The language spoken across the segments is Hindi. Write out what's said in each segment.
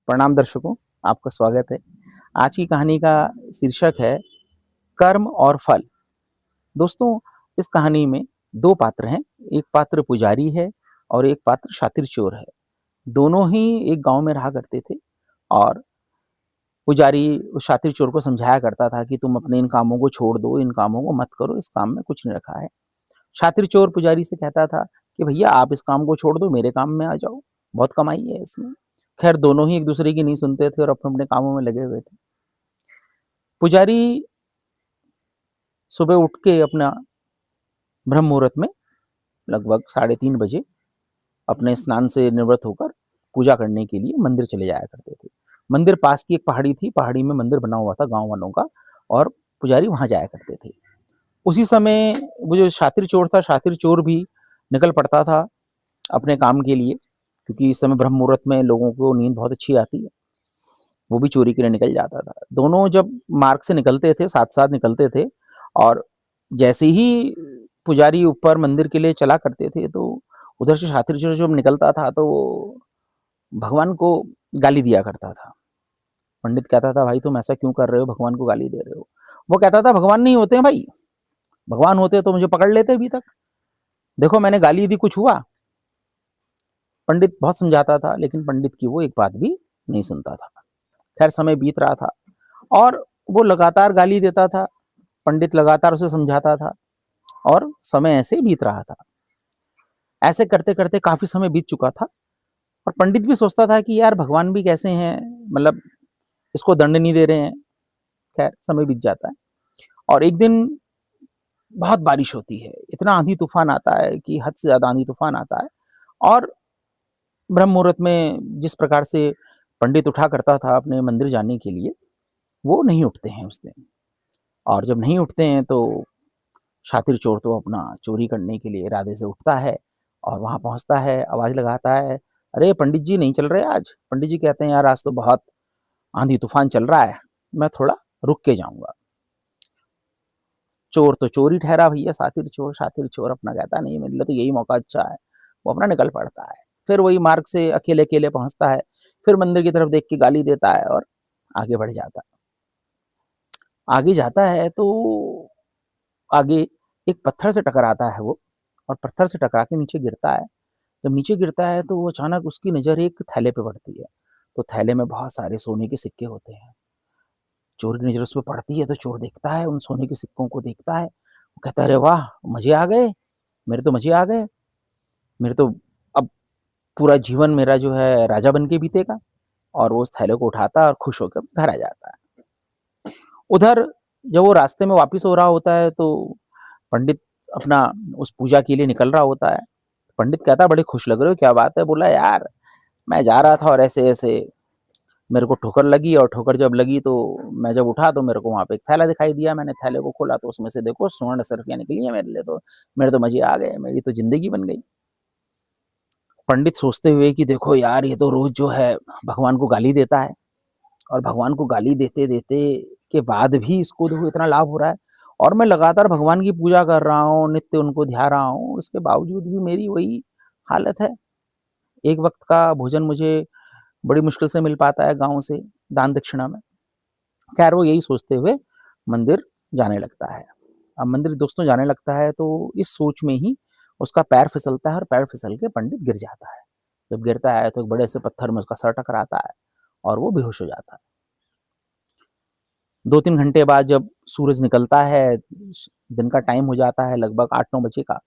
प्रणाम दर्शकों, आपका स्वागत है। आज की कहानी का शीर्षक है कर्म और फल। दोस्तों, इस कहानी में 2 पात्र हैं। एक पात्र पुजारी है और एक पात्र शातिर चोर है। दोनों ही एक गाँव में रहा करते थे और पुजारी उस शातिर चोर को समझाया करता था कि तुम अपने इन कामों को छोड़ दो, इन कामों को मत करो, इस काम में कुछ नहीं रखा है। शातिर चोर पुजारी से कहता था कि भैया आप इस काम को छोड़ दो, मेरे काम में आ जाओ, बहुत कमाई है इसमें। खैर दोनों ही एक दूसरे की नहीं सुनते थे और अपने-अपने कामों में लगे हुए थे। पुजारी सुबह उठ के अपना ब्रह्म मुहूर्त में लगभग 3:30 बजे अपने स्नान से निवृत्त होकर पूजा करने के लिए मंदिर चले जाया करते थे। मंदिर पास की एक पहाड़ी थी, पहाड़ी में मंदिर बना हुआ था गाँव वालों का और पुजारी वहाँ जाया करते थे। उसी समय वो जो शातिर चोर था, शातिर चोर भी निकल पड़ता था अपने काम के लिए, क्योंकि इस समय ब्रह्म मुहूर्त में लोगों को नींद बहुत अच्छी आती है। वो भी चोरी के लिए निकल जाता था। दोनों जब मार्ग से निकलते थे, साथ-साथ निकलते थे और जैसे ही पुजारी ऊपर मंदिर के लिए चला करते थे, तो उधर से शातिर चोर जब निकलता था, तो वो भगवान को गाली दिया करता था। पंडित कहता था, "भाई तुम ऐसा क्यों कर रहे हो? भगवान को गाली दे रहे हो।" वो कहता था, "भगवान नहीं होते हैं भाई, भगवान होते तो मुझे पकड़ लेते अभी तक। देखो मैंने गाली दी, कुछ हुआ?" पंडित बहुत समझाता था, लेकिन पंडित की वो एक बात भी नहीं सुनता था। खैर समय बीत रहा था और वो लगातार गाली देता था, पंडित लगातार उसे समझाता था और समय ऐसे बीत रहा था। ऐसे करते-करते काफ़ी समय बीत चुका था और पंडित भी सोचता था कि यार भगवान भी कैसे हैं, मतलब इसको दंड नहीं दे रहे हैं। खैर समय बीत जाता है और एक दिन बहुत बारिश होती है, इतना आंधी-तूफ़ान आता है कि हद से ज़्यादा आंधी-तूफ़ान आता है और ब्रह्म मुहूर्त में जिस प्रकार से पंडित उठा करता था अपने मंदिर जाने के लिए, वो नहीं उठते हैं उस दिन। और जब नहीं उठते हैं तो शातिर चोर तो अपना चोरी करने के लिए इरादे से उठता है और वहाँ पहुँचता है, आवाज़ लगाता है, "अरे पंडित जी नहीं चल रहे आज?" पंडित जी कहते हैं, "यार आज तो बहुत आंधी-तूफ़ान चल रहा है, मैं थोड़ा रुक के जाऊँगा।" चोर तो चोर ही ठहरा भैया, शातिर चोर अपना कहता है, "नहीं मेरे लिए तो यही मौका अच्छा है।" वो अपना निकल पड़ता है। फिर वही मार्ग से अकेले-अकेले पहुँचता है, फिर मंदिर की तरफ देख के गाली देता है और आगे बढ़ जाता है। आगे जाता है तो आगे एक पत्थर से टकराता है वो और पत्थर से टकरा के नीचे गिरता है। जब नीचे गिरता है तो वो अचानक उसकी नज़र एक थैले पे पड़ती है। तो थैले में बहुत सारे सोने के सिक्के होते हैं। चोर की नज़र उस पे पड़ती है तो चोर देखता है, उन सोने के सिक्कों को देखता है। वो कहता है, "अरे वाह! मज़े आ गए, मेरे तो मज़े आ गए। मेरे तो अब पूरा जीवन मेरा जो है राजा बन के बीतेगा।" और वो उस थैले को उठाता है और खुश होकर घर आ जाता है। उधर जब वो रास्ते में वापिस हो रहा होता है तो पंडित अपना उस पूजा के लिए निकल रहा होता है। पंडित कहता है, "बड़े खुश लग रहे हो, क्या बात है?" बोला, "यार, मैं जा रहा था और ऐसे-ऐसे मेरे को ठोकर लगी और ठोकर जब लगी तो मैं जब उठा तो मेरे को वहाँ पे एक थैला दिखाई दिया। मैंने थैले को खोला तो उसमें से देखो स्वर्ण सर्फ़ियाँ निकली हैं मेरे लिए तो। मेरे तो मज़े आ गए, मेरी तो ज़िंदगी बन गई।" पंडित सोचते हुए कि देखो यार, ये तो रोज़ जो है भगवान को गाली देता है और भगवान को गाली देते-देते के बाद भी इसको देखो इतना लाभ हो रहा है और मैं लगातार भगवान की पूजा कर रहा हूँ, नित्य उनको ध्या रहा हूँ, इसके बावजूद भी मेरी वही हालत है। एक वक़्त का भोजन मुझे बड़ी मुश्किल से मिल पाता है गाँव से दान दक्षिणा में। खैर वो यही सोचते हुए मंदिर जाने लगता है। अब मंदिर दोस्तों जाने लगता है तो इस सोच में ही उसका पैर फिसलता है और पैर फिसल के पंडित गिर जाता है। जब गिरता है तो एक बड़े से पत्थर में उसका सर टकराता है और वो बेहोश हो जाता है। 2-3 घंटे बाद जब सूरज निकलता है, दिन का टाइम हो जाता है लगभग 8-9 बजे का,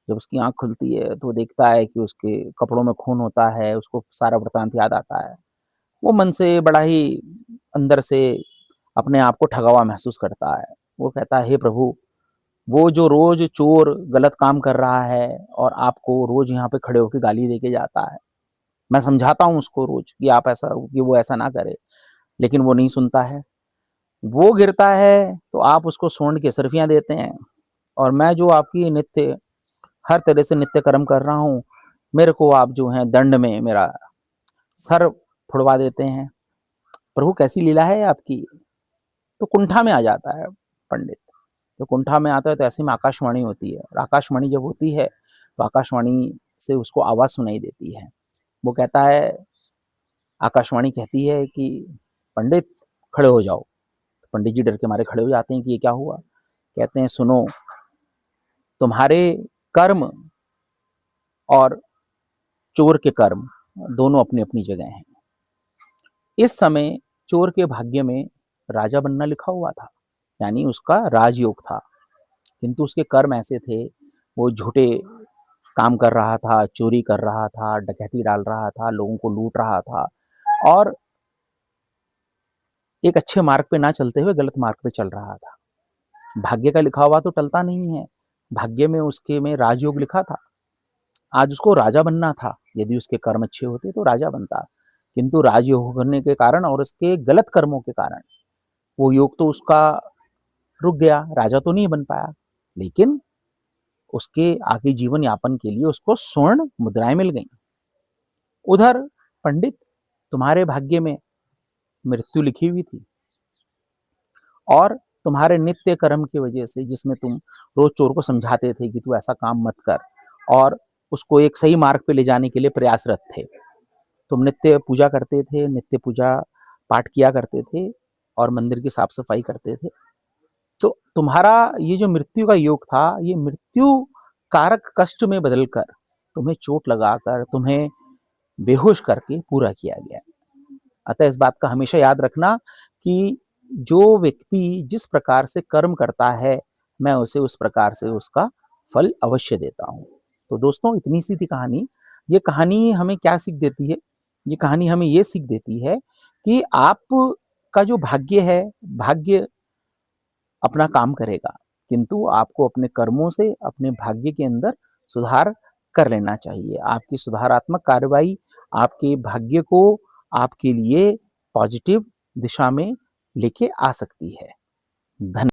जब उसकी आँख खुलती है तो वो देखता है कि उसके कपड़ों में खून होता है, उसको सारा वृत्तांत याद आता है। वो मन से बड़ा ही अंदर से अपने आप को ठगा हुआ महसूस करता है। वो कहता है, "हे प्रभु, वो जो रोज़ चोर गलत काम कर रहा है और आपको रोज़ यहाँ पे खड़े होके गाली दे के जाता है। मैं समझाता हूँ उसको रोज़ कि वो ऐसा ना करे, लेकिन वो नहीं सुनता है। वो गिरता है तो आप उसको स्वर्ण की असरफियाँ देते हैं और मैं जो आपकी नित्य हर तरह से नित्य कर्म कर रहा हूँ, मेरे को आप जो हैं दंड में मेरा सर फुड़वा देते हैं। प्रभु कैसी लीला है आपकी?" तो कुंठा में आ जाता है पंडित। तो कुंठा में आता है तो ऐसे में आकाशवाणी होती है और आकाशवाणी जब होती है, तो आकाशवाणी से उसको आवाज़ सुनाई देती है। वो कहता है, आकाशवाणी कहती है कि पंडित खड़े हो जाओ। पंडित जी डर के मारे खड़े हो जाते हैं कि ये क्या हुआ? कहते हैं सुनो, तुम्हारे कर्म और चोर के कर्म दोनों अपनी-अपनी जगह हैं। इस समय चोर के भाग्य में राजा बनना लिखा हुआ था, यानी उसका राजयोग था, किंतु उसके कर्म ऐसे थे, वो झूठे काम कर रहा था, चोरी कर रहा था, डकैती डाल रहा था, लोगों को लूट रहा था और एक अच्छे मार्ग पे ना चलते हुए गलत मार्ग पे चल रहा था। भाग्य का लिखा हुआ तो टलता नहीं है, भाग्य में उसके में राजयोग लिखा था। आज उसको राजा बनना था, यदि उसके कर्म अच्छे होते तो राजा बनता, किंतु राजयोग होने के कारण और उसके गलत कर्मों के कारण वो योग तो उसका रुक गया, राजा तो नहीं बन पाया, लेकिन उसके आगे जीवन यापन के लिए उसको स्वर्ण मुद्राएं मिल गईं। उधर पंडित, तुम्हारे भाग्य में मृत्यु लिखी हुई थी और तुम्हारे नित्य कर्म की वजह से, जिसमें तुम रोज चोर को समझाते थे कि तू ऐसा काम मत कर और उसको एक सही मार्ग पे ले जाने के लिए प्रयासरत थे। तुम नित्य पूजा करते थे, नित्य पूजा पाठ किया करते थे और मंदिर की साफ सफाई करते थे। तो तुम्हारा ये जो मृत्यु का योग था, ये मृत्यु कारक कष्ट में बदलकर तुम्हें चोट लगाकर, तुम्हें बेहोश करके पूरा किया गया। अतः इस बात का हमेशा याद रखना कि जो व्यक्ति जिस प्रकार से कर्म करता है, मैं उसे उस प्रकार से उसका फल अवश्य देता हूँ। तो दोस्तों, इतनी सी थी कहानी। ये कहानी हमें क्या सीख देती है? ये कहानी हमें ये सीख देती है कि आप का जो भाग्य है, भाग्य अपना काम करेगा, किंतु आपको अपने कर्मों से अपने भाग्य के अंदर सुधार कर लेना चाहिए। आपकी सुधारात्मक कार्रवाई आपके भाग्य को आपके लिए पॉजिटिव दिशा में लेके आ सकती है। धन्यवाद।